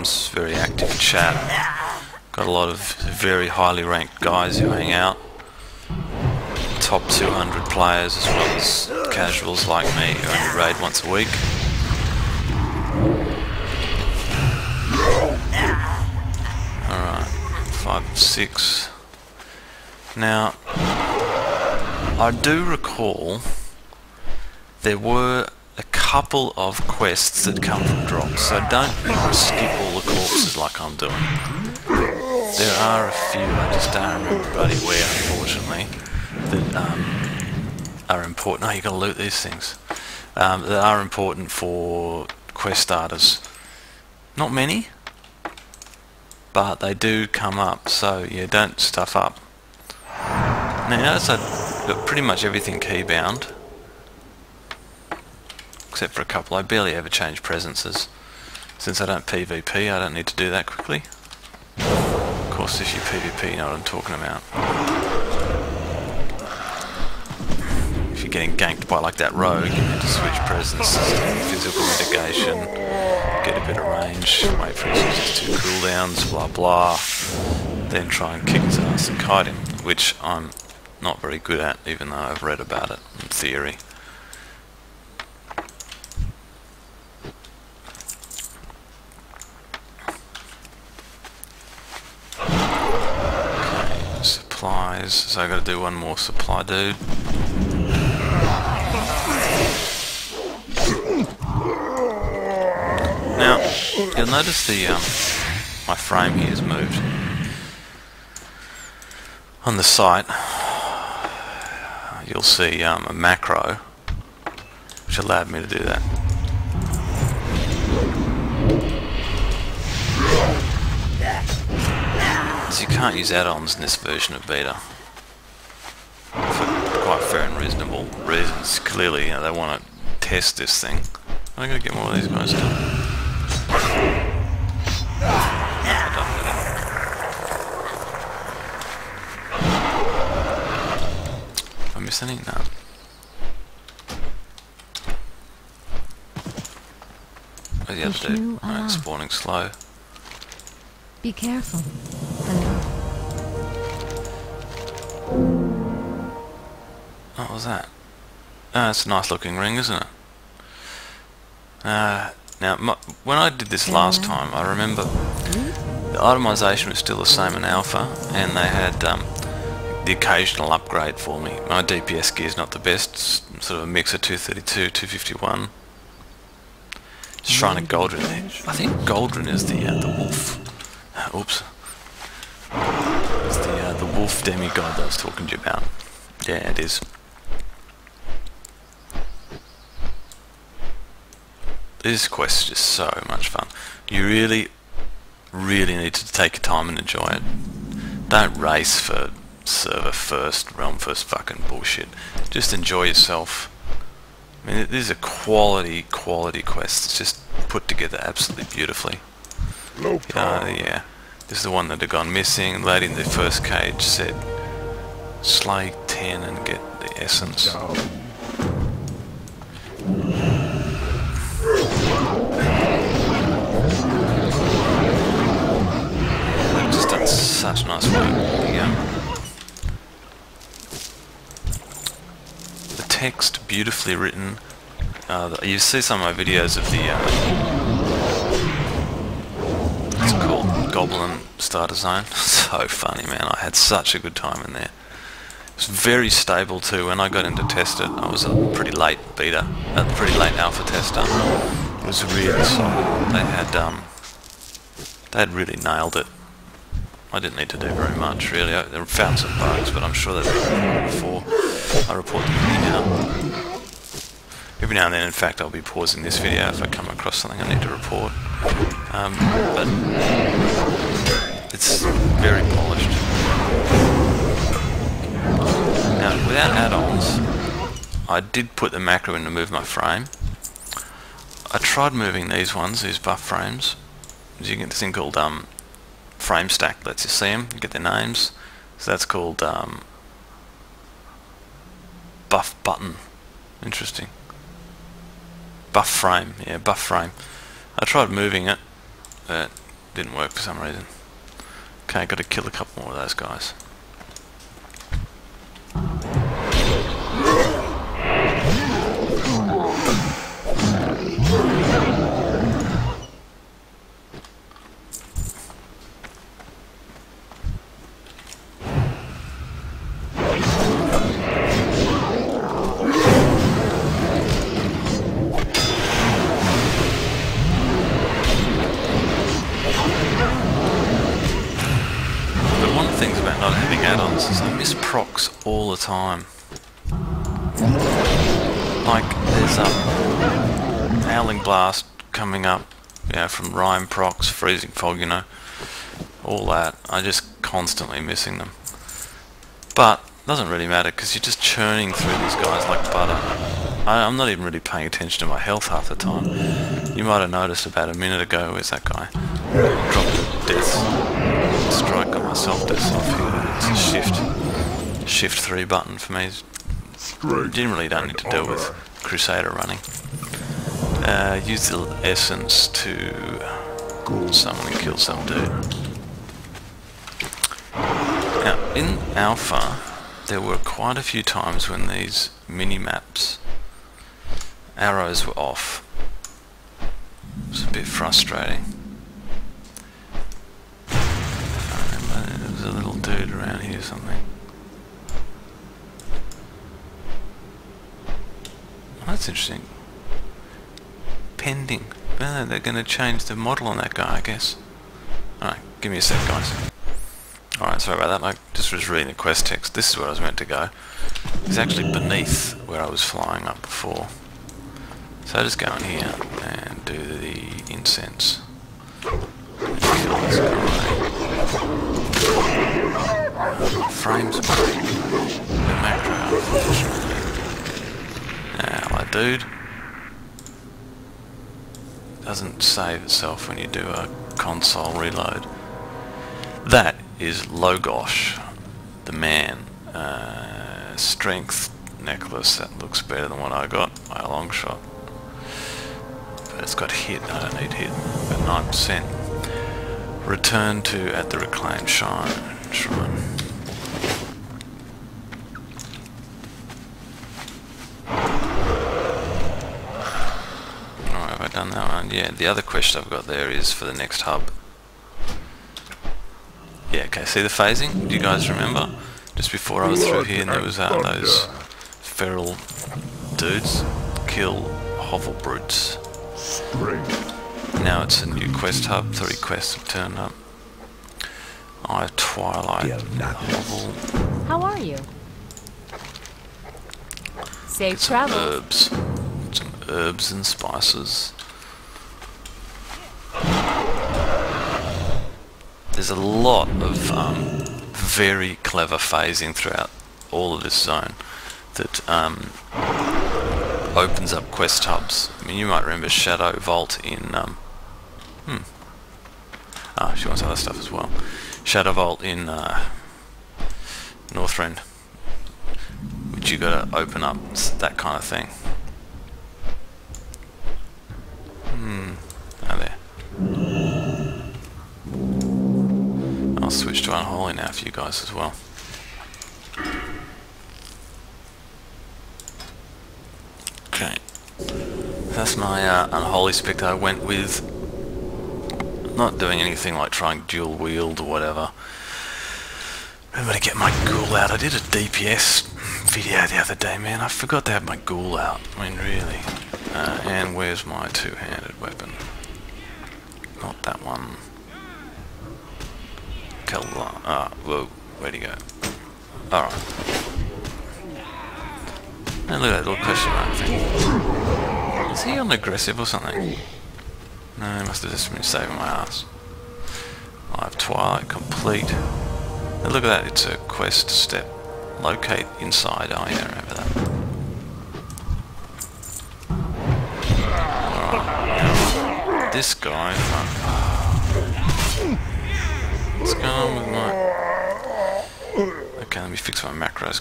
forums, very active chat. Got a lot of very highly ranked guys who hang out. Top 200 players as well as casuals like me who only raid once a week. Alright, 5 of 6. Now, I do recall there were a couple of quests that come from drops, so don't skip all the corpses like I'm doing. There are a few, I just don't remember bloody where, unfortunately, that are important. Oh, you gotta loot these things. That are important for quest starters. Not many, but they do come up, so yeah, don't stuff up. Now notice I've got pretty much everything keybound, except for a couple. I barely ever change presences. Since I don't PvP, I don't need to do that quickly. Of course, if you PvP, you know what I'm talking about. If you're getting ganked by like that rogue, you need to switch presences, physical mitigation, get a bit of range, wait for his 2 cooldowns, blah blah, then try and kick his ass and kite him, which I'm not very good at, even though I've read about it in theory. Okay, supplies, so I've got to do one more supply dude. Now, you'll notice the my frame here has moved. On the site, you'll see a macro which allowed me to do that. So you can't use add-ons in this version of beta for quite fair and reasonable reasons. Clearly, you know, they want to test this thing. I'm gonna get more of these guys still. Have I missed any? No. Where's the other dude? Alright, spawning slow. Be careful. Hello. What was that? Ah, it's a nice looking ring, isn't it? Now, when I did this last time, I remember the itemization was still the same in alpha, and they had the occasional upgrade for me. My DPS gear is not the best, sort of a mix of 232, 251. Shrine of Goldrin. I think Goldrin is the wolf. Oops. It's the wolf demigod that I was talking to you about. Yeah, it is. This quest is just so much fun. You really, really need to take your time and enjoy it. Don't race for server first, realm first fucking bullshit. Just enjoy yourself. I mean, these are quality quests. It's just put together absolutely beautifully. Yeah. This is the one that had gone missing. The lady in the first cage said, slay 10 and get the essence. They've just done such nice work. The text beautifully written. You see some of my videos of the it's called Goblin Starter Zone. So funny, man. I had such a good time in there. It was very stable too. When I got in to test it, I was a pretty late beta, a pretty late alpha tester. It was really solid. They had really nailed it. I didn't need to do very much, really. I found some bugs, but I'm sure they've been before. I report them every now. Every now and then, in fact, I'll be pausing this video if I come across something I need to report. But it's very polished. Now, without add-ons, I did put the macro in to move my frame. I tried moving these ones, these buff frames. You get this thing called frame stack, lets you see them, you get their names. So that's called buff button. Interesting. Buff frame, yeah, buff frame. I tried moving it, but didn't work for some reason. Okay, got to kill a couple more of those guys. Not having add-ons is I miss procs all the time. Like there's Howling Blast coming up, you know, from Rime procs, Freezing Fog, you know, all that. I just constantly missing them. But it doesn't really matter because you're just churning through these guys like butter. I'm not even really paying attention to my health half the time. You might have noticed about a minute ago, where's that guy? Dropped a death strike on myself, death off here. It's a shift 3 button for me. Generally don't need to deal with Crusader running. Use the essence to summon and kill some dude. Now in Alpha there were quite a few times when these mini-maps arrows were off. It was a bit frustrating. I remember there was a little dude around here or something. Oh, that's interesting. Pending. Oh, they're going to change the model on that guy, I guess. Alright, give me a sec, guys. Alright, sorry about that. I just was reading the quest text. This is where I was meant to go. It's actually beneath where I was flying up before. So I just go in here and do the incense. And kill this guy. Frames break. The macro, unfortunately. Hello, dude. Doesn't save itself when you do a console reload. That is Logosh, the man. Strength necklace, that looks better than what I got by a long shot. But it's got hit, I don't need hit. Got 9%. Return to at the reclaimed shrine. Alright, have I done that one? Yeah, the other quest I've got there is for the next hub. Yeah, okay, see the phasing? Do you guys remember? Just before I was through here and there was those feral dudes. Kill hovel brutes. Now it's a new quest hub, 3 quests have turned up. I have Twilight, hovel. How are you? Safe travel. Herbs. Some herbs and spices. There's a lot of very clever phasing throughout all of this zone that opens up quest hubs. I mean, you might remember Shadow Vault in she wants other stuff as well. Shadow Vault in Northrend, which you gotta open up, that kind of thing. Oh, there. I'll switch to unholy now for you guys as well. Okay, that's my unholy spec that I went with. Not doing anything like trying dual-wield or whatever. I'm gonna get my ghoul out. I did a DPS video the other day, man. I forgot to have my ghoul out. I mean, really. And where's my two-handed weapon? Not that one. Whoa, where'd he go? Alright. And look at that little question mark thing. Is he on aggressive or something? No, he must have just been saving my ass. I have Twilight complete. And look at that, it's a quest step. Locate inside. Oh yeah, remember that. Alright. This guy, what's going on with my... Okay, let me fix my macros